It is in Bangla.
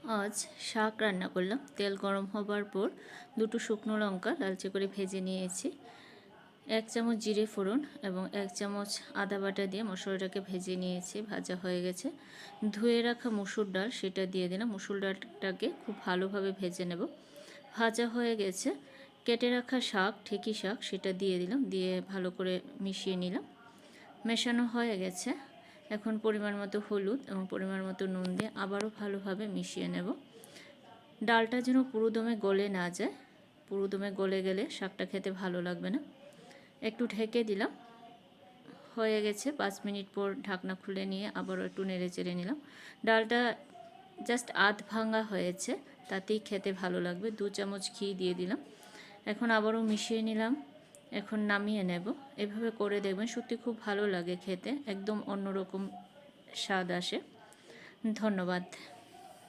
আজ শাক রান্না করলাম। তেল গরম হবার পর দুটো শুকনো লঙ্কা লালচে করে ভেজে নিয়েছি। 1 চামচ জিরে ফোড়ন এবং 1 চামচ আদা বাটা দিয়ে মশলাটাকে ভেজে নিয়েছি। ভাজা হয়ে গেছে। ধুয়ে রাখা মসুর ডাল সেটা দিয়ে দিলাম। মসুর ডালটাকে খুব ভালোভাবে ভেজে নেব। ভাজা হয়ে গেছে। কেটে রাখা শাক, ঠেকি শাক সেটা দিয়ে দিলাম। দিয়ে ভালো করে মিশিয়ে নিলাম। মেশানো হয়ে গেছে। এখন পরিমাণ মতো হলুদ এবং পরিমাণ মতো নুন দিয়ে আবারও ভালোভাবে মিশিয়ে নেব। ডালটা যেন পুরোদমে গলে না যায়। পুরোদমে গলে গেলে শাকটা খেতে ভালো লাগবে না। একটু ঢেকে দিলাম। হয়ে গেছে। 5 মিনিট পর ঢাকনা খুলে নিয়ে আবারও একটু নেড়ে চেড়ে নিলাম। ডালটা জাস্ট আধ ভাঙা হয়েছে, তাতেই খেতে ভালো লাগবে। 2 চামচ ঘি দিয়ে দিলাম। এখন আবারও মিশিয়ে নিলাম। এখন নামিয়ে নেব। এভাবে করে দেখবেন, সত্যি খুব ভালো লাগে খেতে। একদম অন্যরকম স্বাদ আসে। ধন্যবাদ।